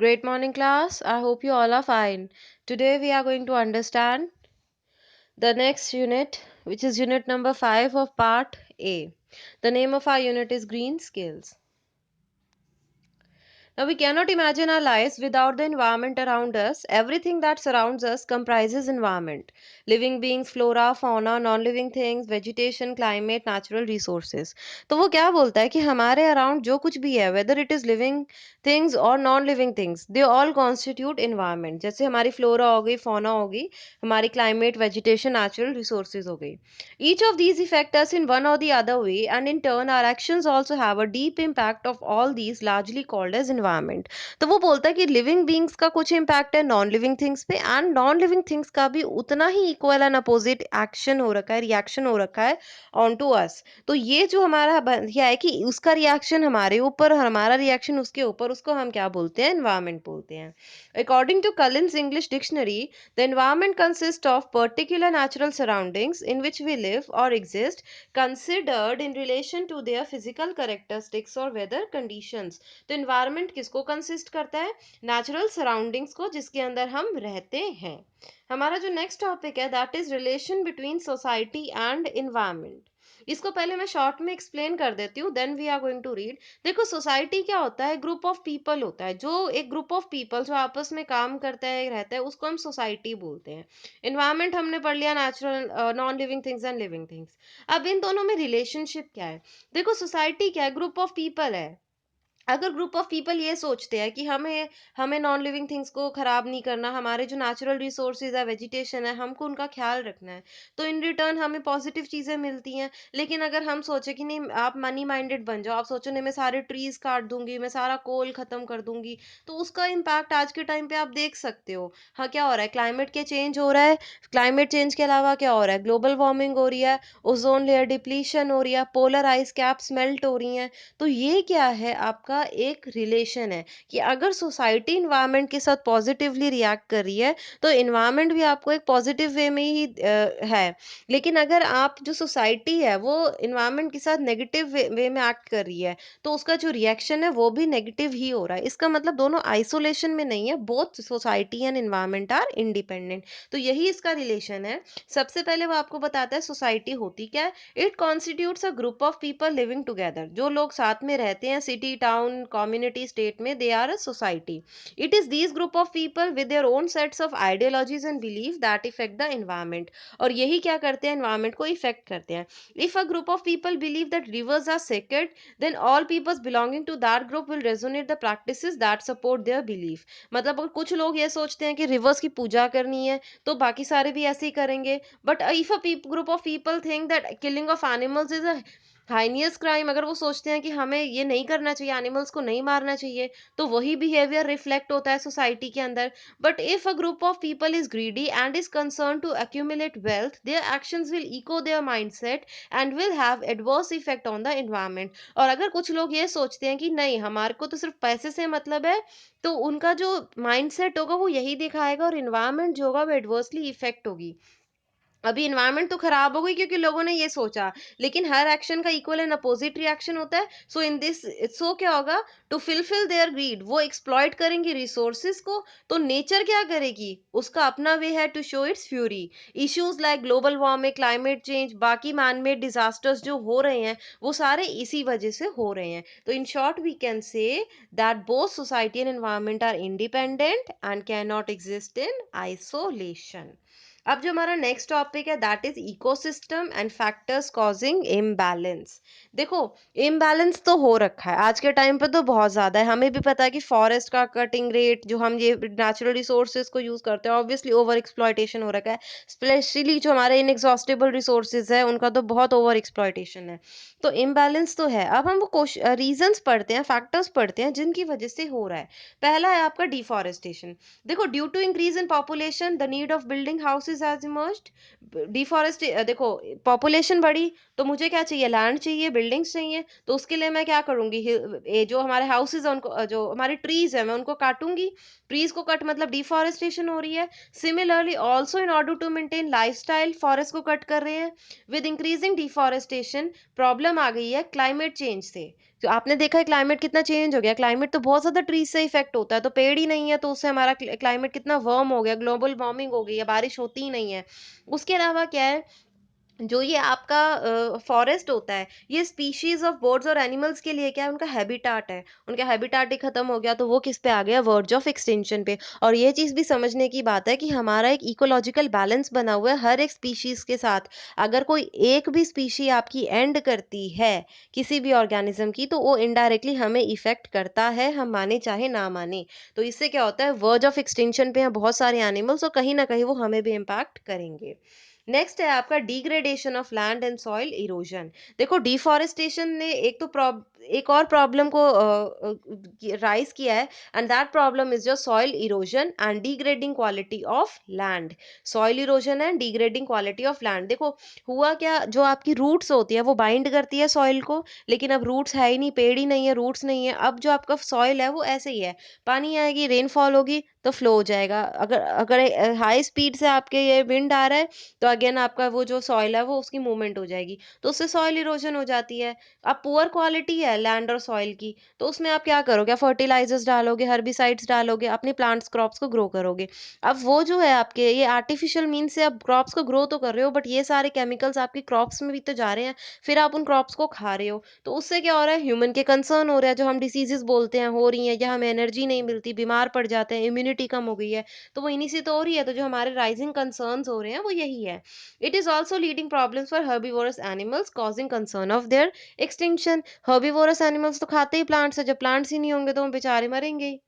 Great morning, class. I hope you all are fine. Today, we are going to understand the next unit, which is unit number 5 of part A. The name of our unit is Green Skills. Now, we cannot imagine our lives without the environment around us. Everything that surrounds us comprises environment. Living beings, flora, fauna, non-living things, vegetation, climate, natural resources. तो वो क्या बोलता है कि हमारे around जो कुछ भी है, whether it is living things or non-living things, they all constitute environment. जैसे हमारी flora हो गई, fauna हो गई, हमारी climate, vegetation, natural resources हो गई. Each of these affect us in one or the other way, and in turn, our actions also have a deep impact of all these, largely called as environment. तो वो बोलता है कि living beings का कुछ impact है non living things पे and non living things का भी उतना ही इक्वल एंड अपोजिट एक्शन हो रखा है रिएक्शन हो रखा है ऑन टू अस तो ये जो हमारा यह है कि उसका रिएक्शन हमारे ऊपर हमारा रिएक्शन उसके ऊपर उसको हम क्या बोलते हैं एनवायरमेंट बोलते हैं according to Collins English dictionary the environment consist of particular natural surroundings in which we live और exist considered in relation to their physical characteristics or weather conditions. तो इन्वायरमेंट किसको कंसिस्ट करता है नेचुरल सराउंडिंग्स को जिसके अंदर हम रहते हैं हमारा जो नेक्स्ट टॉपिक है that is relation between society and environment इसको पहले मैं शॉर्ट में एक्सप्लेन कर देती हूँ then we are going to read देखो सोसाइटी क्या होता है ग्रुप ऑफ पीपल होता है जो एक ग्रुप ऑफ पीपल जो आपस में काम करता है रहता है उसको हम सोसाइटी बोलते हैं इन्वायरमेंट हमने पढ़ लिया natural non living things and living things अब इन दोनों में रिलेशनशिप क्या है देखो सोसाइटी क्या है ग्रुप ऑफ पीपल है अगर ग्रुप ऑफ पीपल ये सोचते हैं कि हमें हमें नॉन लिविंग थिंग्स को खराब नहीं करना हमारे जो नेचुरल रिसोर्सेज है वेजिटेशन है हमको उनका ख्याल रखना है तो इन रिटर्न हमें पॉजिटिव चीजें मिलती हैं लेकिन अगर हम सोचे कि नहीं आप मनी माइंडेड बन जाओ आप सोचो नहीं मैं सारे ट्रीज काट दूंगी मैं सारा कोल खत्म कर दूंगी तो उसका इम्पैक्ट आज के टाइम पे आप देख सकते हो हाँ क्या हो रहा है क्लाइमेट के चेंज हो रहा है क्लाइमेट चेंज के अलावा क्या हो रहा है ग्लोबल वार्मिंग हो रही है ओजोन लेयर डिप्लीशन हो रही है पोलर आइस कैप्स मेल्ट हो रही हैं तो ये क्या है आपका एक रिलेशन है कि अगर सोसाइटी इन्वायरमेंट के साथ पॉजिटिवली रिएक्ट कर रही है तो इन्वायरमेंट भी आपको एक पॉजिटिव वे में ही है लेकिन अगर आप जो सोसाइटी है वो इन्वायरमेंट के साथ नेगेटिव वे में एक्ट कर रही है तो उसका जो रिएक्शन है वो भी नेगेटिव ही हो रहा है इसका मतलब दोनों आइसोलेशन में नहीं है both society and environment are independent तो यही इसका रिलेशन है सबसे पहले वो आपको बताता है सोसाइटी होती क्या है it constitutes a group of people living together जो लोग साथ में रहते हैं सिटी टाउन कम्युनिटी स्टेट में they are a society it is these group of people with their own sets of ideologies and believe that effect the environment और यही क्या करते हैं एनवायरमेंट को इफेक्ट करते हैं if a group of people believe that rivers are sacred then all peoples belonging to that group will resonate the practices that support their belief मतलब अगर कुछ लोग ये सोचते हैं कि रिवर्स की पूजा करनी है तो बाकी सारे भी ऐसे ही करेंगे but if a group of people think that killing of animals is a heinous crime अगर वो सोचते हैं कि हमें ये नहीं करना चाहिए एनिमल्स को नहीं मारना चाहिए तो वही बिहेवियर रिफ्लेक्ट होता है सोसाइटी के अंदर but if a group of people is greedy and is concern to accumulate wealth their actions will echo their mindset and will have adverse effect on the environment और अगर कुछ लोग ये सोचते हैं कि नहीं हमारे को तो सिर्फ पैसे से मतलब है तो उनका जो माइंडसेट होगा वो यही दिखाएगा और इन्वायरमेंट जो होगा वो एडवर्सली इफेक्ट होगी अभी इन्वायरमेंट तो खराब हो गई क्योंकि लोगों ने ये सोचा लेकिन हर एक्शन का इक्वल एंड अपोजिट रिएक्शन होता है सो इन दिस सो क्या होगा टू फिलफिल देयर ग्रीड वो एक्सप्लॉइट करेंगे रिसोर्सेज को तो नेचर क्या करेगी उसका अपना वे है to show its fury issues like global warming climate change बाकी मैनमेड डिजास्टर्स जो हो रहे हैं वो सारे इसी वजह से हो रहे हैं तो in short we can say that both society and environment are independent and can not exist in isolation अब जो हमारा नेक्स्ट टॉपिक है that is ecosystem and factors causing imbalance देखो इम्बैलेंस तो हो रखा है आज के टाइम पे तो बहुत ज्यादा है हमें भी पता है कि फॉरेस्ट का कटिंग रेट जो हम ये नेचुरल रिसोर्सेज को यूज करते हैं ऑब्वियसली ओवर एक्सप्लॉयटेशन हो रखा है स्पेशली जो हमारे इनएग्जॉस्टेबल रिसोर्सेज है उनका तो बहुत ओवर एक्सप्लॉयटेशन है तो इम्बैलेंस तो है अब हम वो रीजंस पढ़ते हैं फैक्टर्स पढ़ते हैं जिनकी वजह से हो रहा है पहला है आपका डिफॉरेस्टेशन देखो due to increase in population the need of building houses has emerged deforest देखो पॉपुलेशन बढ़ी तो मुझे क्या चाहिए लैंड चाहिए बिल्डिंग्स चाहिए तो उसके लिए मैं क्या करूंगी ये जो हमारे हाउसेज है उनको जो हमारे ट्रीज है मैं उनको काटूंगी ट्रीज को कट मतलब डिफॉरेस्टेशन हो रही है similarly also in order to maintain lifestyle forest को कट कर रहे हैं विद इंक्रीजिंग डिफॉरेस्टेशन प्रॉब्लम आ गई है क्लाइमेट चेंज से तो आपने देखा है क्लाइमेट कितना चेंज हो गया, क्लाइमेट तो बहुत ज़्यादा ट्रीज़ से इफ़ेक्ट होता है, तो पेड़ ही नहीं है तो उससे हमारा क्लाइमेट कितना वार्म हो गया, ग्लोबल वार्मिंग हो गई है, बारिश होती ही नहीं है। उसके अलावा क्या है, जो ये आपका फॉरेस्ट होता है, ये स्पीशीज़ ऑफ बर्ड्स और एनिमल्स के लिए क्या है, उनका हैबिटाट है। उनका हैबिटाट ही खत्म हो गया तो वो किस पे आ गया, वर्ज ऑफ एक्सटिंक्शन पे। और ये चीज़ भी समझने की बात है कि हमारा एक इकोलॉजिकल बैलेंस बना हुआ है हर एक स्पीशीज़ के साथ। अगर कोई एक भी स्पीशी आपकी एंड करती है, किसी भी ऑर्गेनिज़्म की, तो वो इनडायरेक्टली हमें इफ़ेक्ट करता है, हम माने चाहे ना माने। तो इससे क्या होता है, वर्ज ऑफ एक्सटिंक्शन पे हैं बहुत सारे एनिमल्स और कहीं न कहीं वो हमें भी इम्पैक्ट करेंगे। नेक्स्ट है आपका degradation of land and soil erosion. देखो डिफॉरेस्टेशन ने एक और प्रॉब्लम को राइज किया है, and that problem is your soil erosion and degrading quality of land. Soil erosion and degrading quality of land. देखो हुआ क्या, जो आपकी रूट्स होती है वो बाइंड करती है सॉइल को, लेकिन अब रूट्स है ही नहीं, पेड़ ही नहीं है, रूट्स नहीं है, अब जो आपका सॉइल है वो ऐसे ही है। पानी आएगी, रेनफॉल होगी तो फ्लो हो जाएगा। अगर अगर हाई स्पीड से आपके ये विंड आ रहा है तो अगेन आपका वो जो सॉइल है वो उसकी मूवमेंट हो जाएगी, तो उससे सॉइल इरोजन हो जाती है। अब पुअर क्वालिटी है लैंड और सॉइल की, तो उसमें आप क्या करोगे, फर्टिलाइजर्स डालोगे, हर्बिसाइड्स डालोगे, अपनी प्लांट्स क्रॉप्स को ग्रो करोगे। अब वो जो है आपके ये आर्टिफिशियल मीन से आप क्रॉप्स को ग्रो तो कर रहे हो, बट ये सारे केमिकल्स आपकी क्रॉप्स में भी तो जा रहे हैं, फिर आप उन क्रॉप्स को खा रहे हो, तो उससे क्या हो रहा है, ह्यूमन के कंसर्न हो रहा है, जो हम डिसीजेस बोलते हैं हो रही हैं, या हमें एनर्जी नहीं मिलती, बीमार पड़ जाते हैं, इम्यूनिटी कम हो गई है, तो वो इन्हीं से तो हो रही है। तो जो हमारे राइजिंग कंसर्न्स हो रहे हैं वो यही है। It is also leading problems for herbivorous animals, causing concern of their extinction. Herbivorous animals तो खाते ही प्लांट्स है, जब प्लांट्स ही नहीं होंगे तो हम बेचारे मरेंगे ही।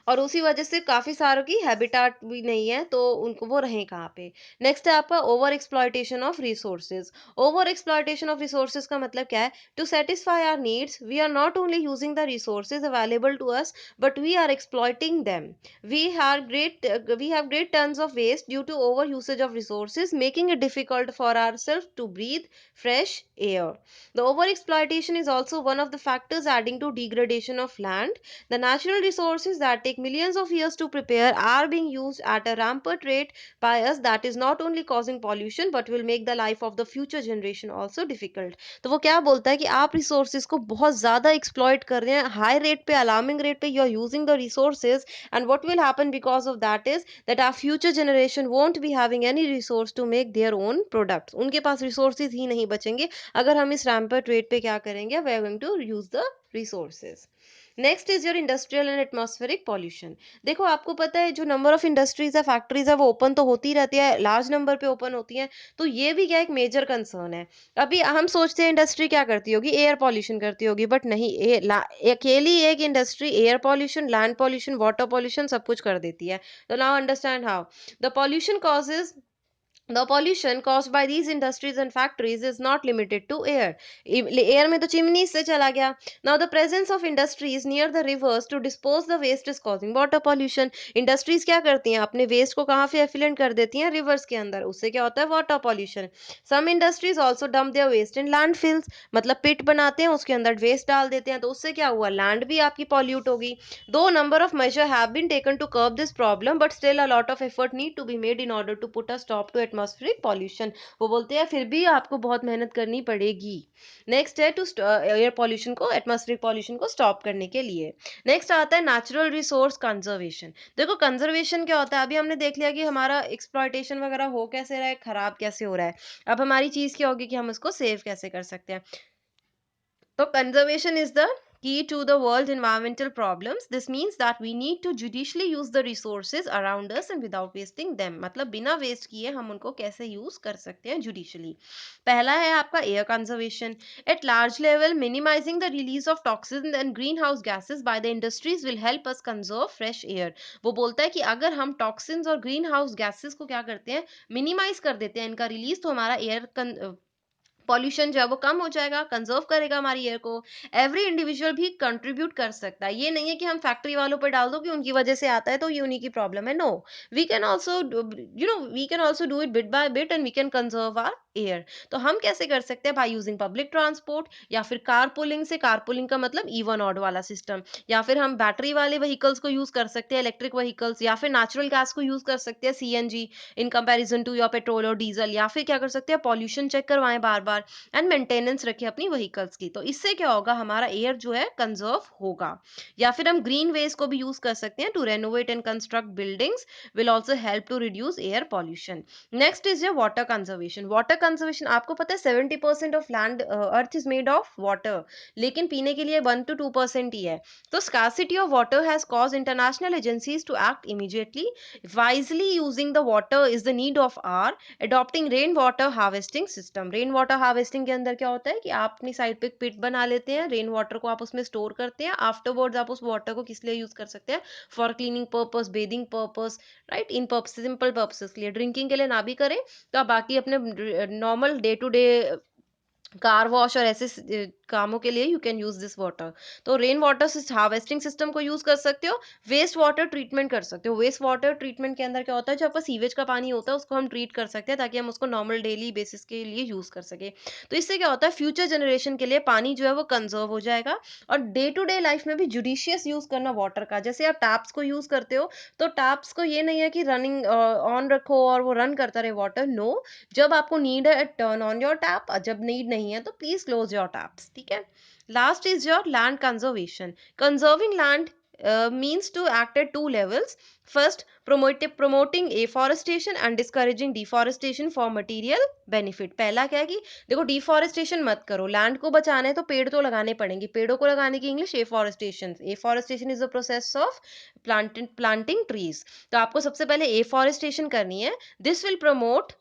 और उसी वजह से काफ़ी सारों की हैबिटाट भी नहीं है, तो उनको वो रहें कहाँ पे। नेक्स्ट है आपका over exploitation of resources. Over exploitation of resources का मतलब क्या है, to satisfy our needs we are not only using the resources available to us, but we are exploiting them. We have great tons of waste due to over usage of resources, making it difficult for ourselves to breathe fresh air. The over exploitation is also one of the factors adding to degradation of land. The natural resources that take millions of years to prepare are being used at a rampant rate by us, that is not only causing pollution but will make the life of the future generation also difficult. तो वो क्या बोलता है कि आप resources को बहुत ज़्यादा एक्सप्लॉइट कर रहे हैं, हाई रेट पे, अलार्मिंग रेट पे, you are using the resources, and what will happen because of that is that our future generation won't be having any resource to make their own products. उनके पास resources ही नहीं बचेंगे अगर हम इस rampant rate पे क्या करेंगे, we are going to use the resources. Next is your industrial and atmospheric pollution. देखो आपको पता है जो नंबर ऑफ इंडस्ट्रीज है, फैक्ट्रीज है, वो ओपन तो होती रहती है, लार्ज नंबर पे ओपन होती हैं, तो ये भी क्या एक मेजर कंसर्न है। अभी हम सोचते हैं इंडस्ट्री क्या करती होगी, एयर पॉल्यूशन करती होगी, बट नहीं, अकेली एक industry air pollution, land pollution, water pollution सब कुछ कर देती है। तो now understand how the pollution causes the pollution caused by these industries and factories is not limited to air. Air में तो चिमनी से चला गया. Now the presence of industries near the rivers to dispose the waste is causing water pollution. Industries क्या करती हैं, अपने waste को कहाँ पे effluent कर देती हैं, rivers के अंदर, उससे क्या होता है, water pollution. Some industries also dump their waste in landfills, मतलब पिट बनाते हैं, उसके अंदर waste डाल देते हैं, तो उससे क्या हुआ, land भी आपकी pollute होगी. Though number of measures have been taken to curb this problem, but still a lot of effort need to be made in order to put a stop to atmospheric pollution. वो बोलते हैं फिर भी आपको बहुत मेहनत करनी पड़ेगी. नेक्स्ट है टू एयर पॉल्यूशन को, एटमॉस्फेरिक पॉल्यूशन को स्टॉप करने के लिए. नेक्स्ट आता है नेचुरल रिसोर्स कंजर्वेशन. देखो कंजर्वेशन क्या होता है, अभी हमने देख लिया कि हमारा एक्सप्लॉयटेशन वगैरह हो कैसे रहा है, खराब कैसे हो रहा है. अब हमारी चीज क्या होगी कि हम उसको सेव कैसे कर सकते हैं. So conservation is the key to the world's environmental problems. This means that we need to judiciously use the resources around us and without wasting them. मतलब बिना वेस्ट किए हम उनको कैसे यूज कर सकते हैं judicially. पहला है आपका air conservation. At large level, minimizing the release of toxins and greenhouse gases by the industries will help us conserve fresh air. वो बोलता है कि अगर हम टॉक्सिन्स और ग्रीन हाउस गैसेस को क्या करते हैं, मिनिमाइज कर देते हैं इनका रिलीज, तो हमारा एयर पॉल्यूशन जो है वो कम हो जाएगा, कंजर्व करेगा हमारी एयर को. एवरी इंडिविजुअल भी कंट्रीब्यूट कर सकता है, ये नहीं है कि हम फैक्ट्री वालों पर डाल दो कि उनकी वजह से आता है तो ये उन्हीं की प्रॉब्लम है. No, we can also we can also do it bit by bit and we can conserve our air. तो हम कैसे कर सकते हैं, बाय यूजिंग पब्लिक ट्रांसपोर्ट, या फिर कार पुलिंग से, कार पुलिंग का मतलब इवन ऑड वाला सिस्टम, या फिर हम बैटरी वाले व्हीकल्स को यूज कर सकते हैं, इलेक्ट्रिक व्हीकल्स, या फिर नेचुरल गैस को यूज कर सकते हैं, CNG, in comparison to your petrol और डीजल. या फिर क्या कर सकते हैं, पॉल्यूशन चेक करवाएं बार बार, बार, एंड मेंटेनेंस रखें अपनी व्हीकल्स की। तो इससे क्या होगा, हमारा एयर जो है कंजर्व होगा। या फिर हम ग्रीन वेस्ट को भी यूज कर सकते हैं to renovate and construct buildings, will also help to reduce air pollution. Next is your water conservation. Water conservation, आपको पता है 70% of land earth is made of water, लेकिन पीने के लिए 1 to 2% ही है। तो scarcity of water has caused international agencies to act immediately. Wisely using the water is the need of hour. Adopting rain water harvesting system. Rain water harvesting के अंदर क्या होता है कि आप अपनी साइड पे पिट बना लेते हैं, रेन वाटर को आप उसमें स्टोर करते हैं, आफ्टरवर्ड्स आप उस वाटर को किस लिए यूज कर सकते हैं, for cleaning purpose, bathing purpose, right, in purpose, simple purposes के लिए, ड्रिंकिंग के लिए ना भी करें तो आप बाकी अपने normal day to day car wash और ऐसे कामों के लिए you can use this water. तो रेन वाटर हार्वेस्टिंग सिस्टम को यूज कर सकते हो। वेस्ट वाटर ट्रीटमेंट कर सकते हो। वेस्ट वाटर ट्रीटमेंट के अंदर क्या होता है, जो आपका सीवेज का पानी होता है उसको हम ट्रीट कर सकते हैं ताकि हम उसको नॉर्मल डेली बेसिस के लिए यूज कर सके। तो इससे क्या होता है, फ्यूचर जनरेशन के लिए पानी जो है वो कंजर्व हो जाएगा। और डे टू डे लाइफ में भी जुडिशियस यूज करना वाटर का, जैसे आप टैप्स को यूज करते हो, तो टैप्स को ये नहीं है कि रनिंग ऑन रखो और वो रन करता रहे वाटर, नो। जब आपको नीड है टर्न ऑन योर टैप, जब नीड नहीं है तो प्लीज क्लोज योर टैप्स, ठीक है। Last is your land conservation. Conserving land means to act at two levels. First, promoting afforestation and discouraging deforestation for material benefit. पहला क्या है कि देखो, डिफॉरेस्टेशन मत करो, लैंड को बचाना है तो पेड़ तो लगाने पड़ेंगे। पेड़ों को लगाने की English afforestation. Afforestation is the process of planting trees. तो आपको सबसे पहले एफॉरेस्टेशन करनी है। This will promote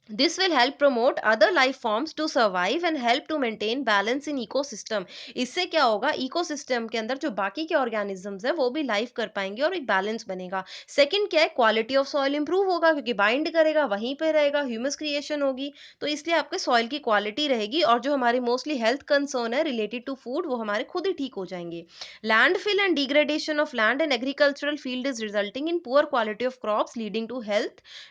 This will help promote other life forms to survive and help to maintain balance in ecosystem. इससे क्या होगा, इकोसिस्टम के अंदर जो बाकी के ऑर्गेनिजम्स है वो भी लाइफ कर पाएंगे और एक बैलेंस बनेगा। सेकंड क्या है, क्वालिटी ऑफ सॉइल इंप्रूव होगा क्योंकि बाइंड करेगा, वहीं पे रहेगा, ह्यूमस क्रिएशन होगी, तो इसलिए आपके सॉइल की क्वालिटी रहेगी और जो हमारे मोस्टली हेल्थ कंसर्न है रिलेटेड टू फूड वो हमारे खुद ही ठीक हो जाएंगे। Landfill and degradation of land and agricultural field is resulting in poor quality of crops leading to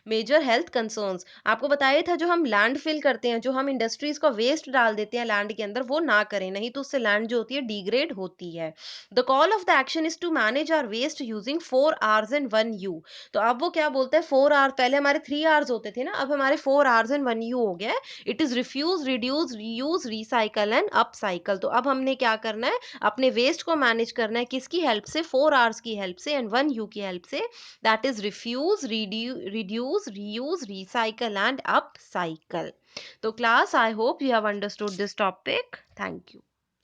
major health concerns. आपको बताया था जो हम लैंड फिल करते हैं, जो हम इंडस्ट्रीज का वेस्ट डाल देते हैं लैंड के अंदर, वो ना करें, नहीं तो उससे लैंड जो होती है डिग्रेड होती है। The call of the action is to manage our waste using 4 Rs and 1 U। तो अब वो क्या बोलते हैं, 4 आवर, पहले हमारे 3 आवर्स होते थे ना, अब हमारे 4 Rs and 1 U हो गया है। It is refuse, reduce, reuse, recycle and upcycle. तो अब हमने क्या करना है, अपने वेस्ट को मैनेज करना है, किसकी हेल्प से, 4 आवर्स की हेल्प से एंड 1 U की हेल्प से। That is refuse, reduce, reuse, recycle and upcycle. So class, I hope you have understood this topic. Thank you.